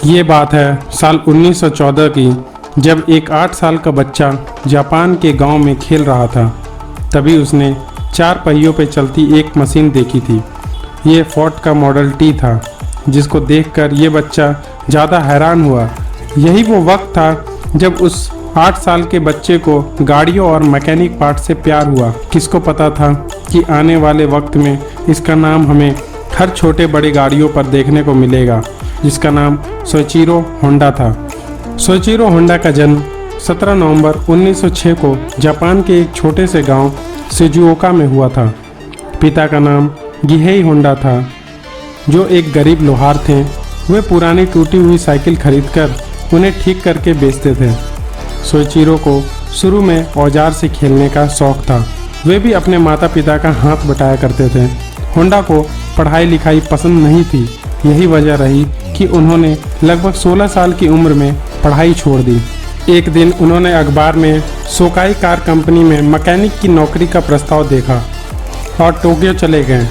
ये बात है साल 1914 की, जब एक 8 साल का बच्चा जापान के गांव में खेल रहा था। तभी उसने 4 पहियों पर चलती एक मशीन देखी थी। ये फोर्ड का मॉडल टी था, जिसको देखकर ये बच्चा ज़्यादा हैरान हुआ। यही वो वक्त था जब उस 8 साल के बच्चे को गाड़ियों और मैकेनिक पार्ट से प्यार हुआ। किसको पता था कि आने वाले वक्त में इसका नाम हमें हर छोटे बड़े गाड़ियों पर देखने को मिलेगा, जिसका नाम सोइचिरो होंडा था। सोइचिरो होंडा का जन्म 17 नवंबर 1906 को जापान के एक छोटे से गांव शिजुओका में हुआ था। पिता का नाम गिहेई होंडा था, जो एक गरीब लोहार थे। वे पुरानी टूटी हुई साइकिल खरीदकर उन्हें ठीक करके बेचते थे। सोइचिरो को शुरू में औजार से खेलने का शौक था। वे भी अपने माता पिता का हाथ बटाया करते थे। होंडा को पढ़ाई लिखाई पसंद नहीं थी। यही वजह रही कि उन्होंने लगभग 16 साल की उम्र में पढ़ाई छोड़ दी। एक दिन उन्होंने अखबार में सोकाई कार कंपनी में मैकेनिक की नौकरी का प्रस्ताव देखा और टोक्यो चले गए।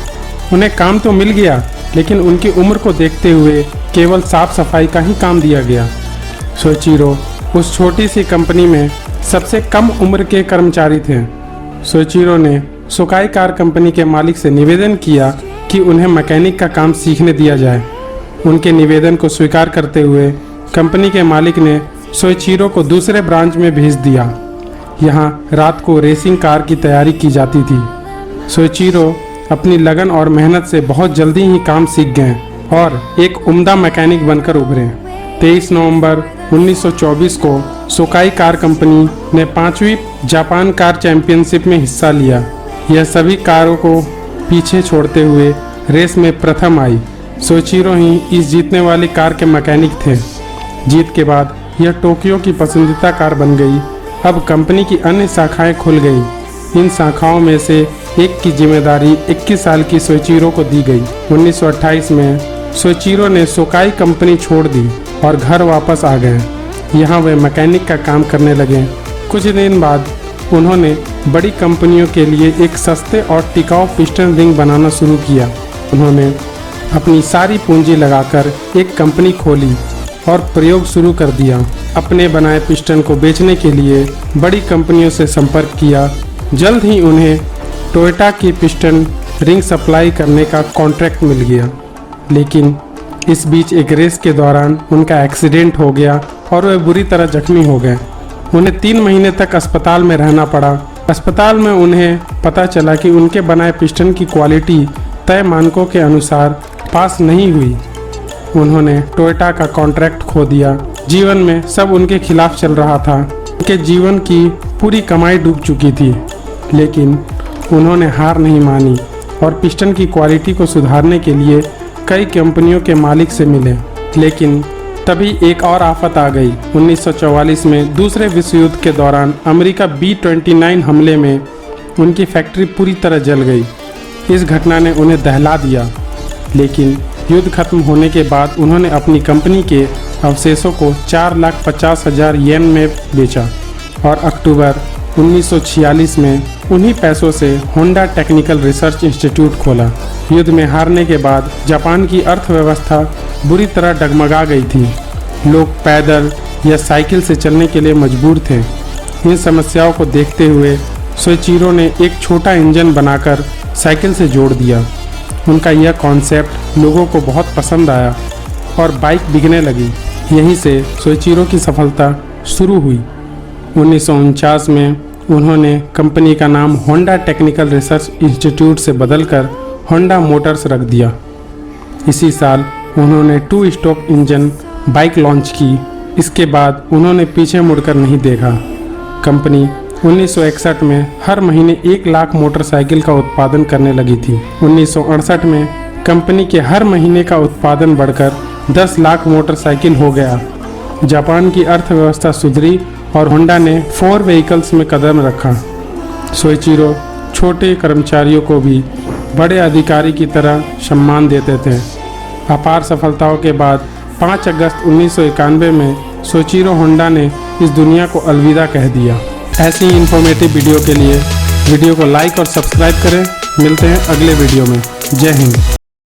उन्हें काम तो मिल गया, लेकिन उनकी उम्र को देखते हुए केवल साफ सफाई का ही काम दिया गया। सोइचिरो उस छोटी सी कंपनी में सबसे कम उम्र के कर्मचारी थे। सोइचिरो ने सोकाई कार कंपनी के मालिक से निवेदन किया कि उन्हें मैकेनिक का काम सीखने दिया जाए। उनके निवेदन को स्वीकार करते हुए कंपनी के मालिक ने सोइचिरो को दूसरे ब्रांच में भेज दिया। यहाँ रात को रेसिंग कार की तैयारी की जाती थी। सोइचिरो अपनी लगन और मेहनत से बहुत जल्दी ही काम सीख गए और एक उम्दा मैकेनिक बनकर उभरे। 23 नवंबर 1924 को सोकाई कार कंपनी ने 5वीं जापान कार चैंपियनशिप में हिस्सा लिया। यह सभी कारों को पीछे छोड़ते हुए रेस में प्रथम आई। सोइचिरो ही इस जीतने वाली कार के मैकेनिक थे। जीत के बाद यह टोक्यो की पसंदीदा कार बन गई। अब कंपनी की अन्य शाखाएं खुल गई। इन शाखाओं में से एक की जिम्मेदारी 21 साल की सोइचिरो को दी गई। 1928 में सोइचिरो ने सोकाई कंपनी छोड़ दी और घर वापस आ गए। यहाँ वे मैकेनिक का काम करने लगे। कुछ दिन बाद उन्होंने बड़ी कंपनियों के लिए एक सस्ते और टिकाऊ पिस्टन रिंग बनाना शुरू किया। उन्होंने अपनी सारी पूंजी लगाकर एक कंपनी खोली और प्रयोग शुरू कर दिया। अपने बनाए पिस्टन को बेचने के लिए बड़ी कंपनियों से संपर्क किया। जल्द ही उन्हें टोयोटा की पिस्टन रिंग सप्लाई करने का कॉन्ट्रैक्ट मिल गया। लेकिन इस बीच एक रेस के दौरान उनका एक्सीडेंट हो गया और वे बुरी तरह जख्मी हो गए। उन्हें 3 महीने तक अस्पताल में रहना पड़ा। अस्पताल में उन्हें पता चला कि उनके बनाए पिस्टन की क्वालिटी तय मानकों के अनुसार पास नहीं हुई। उन्होंने टोयोटा का कॉन्ट्रैक्ट खो दिया। जीवन में सब उनके खिलाफ चल रहा था। उनके जीवन की पूरी कमाई डूब चुकी थी, लेकिन उन्होंने हार नहीं मानी और पिस्टन की क्वालिटी को सुधारने के लिए कई कंपनियों के मालिक से मिले। लेकिन तभी एक और आफत आ गई। 1944 में दूसरे विश्व युद्ध के दौरान अमेरिका B-29 हमले में उनकी फैक्ट्री पूरी तरह जल गई। इस घटना ने उन्हें दहला दिया, लेकिन युद्ध खत्म होने के बाद उन्होंने अपनी कंपनी के अवशेषों को 4,50,000 येन में बेचा और अक्टूबर 1946 में उन्हीं पैसों से होंडा टेक्निकल रिसर्च इंस्टीट्यूट खोला। युद्ध में हारने के बाद जापान की अर्थव्यवस्था बुरी तरह डगमगा गई थी। लोग पैदल या साइकिल से चलने के लिए मजबूर थे। इन समस्याओं को देखते हुए सोइचिरो ने एक छोटा इंजन बनाकर साइकिल से जोड़ दिया। उनका यह कॉन्सेप्ट लोगों को बहुत पसंद आया और बाइक बिकने लगी। यहीं से सोइचिरो की सफलता शुरू हुई। 1949 में उन्होंने कंपनी का नाम होंडा टेक्निकल रिसर्च इंस्टीट्यूट से बदलकर होंडा मोटर्स रख दिया। इसी साल उन्होंने 2 स्ट्रोक इंजन बाइक लॉन्च की। इसके बाद उन्होंने पीछे मुड़कर नहीं देखा। कंपनी 1961 में हर महीने 1 लाख मोटरसाइकिल का उत्पादन करने लगी थी। 1968 में कंपनी के हर महीने का उत्पादन बढ़कर 10 लाख मोटरसाइकिल हो गया। जापान की अर्थव्यवस्था सुधरी और होंडा ने 4 व्हीकल्स में कदम रखा। सोइचिरो छोटे कर्मचारियों को भी बड़े अधिकारी की तरह सम्मान देते थे। अपार सफलताओं के बाद 5 अगस्त 1991 में सोइचिरो होंडा ने इस दुनिया को अलविदा कह दिया। ऐसी ही इंफॉर्मेटिव वीडियो के लिए वीडियो को लाइक और सब्सक्राइब करें। मिलते हैं अगले वीडियो में। जय हिंद।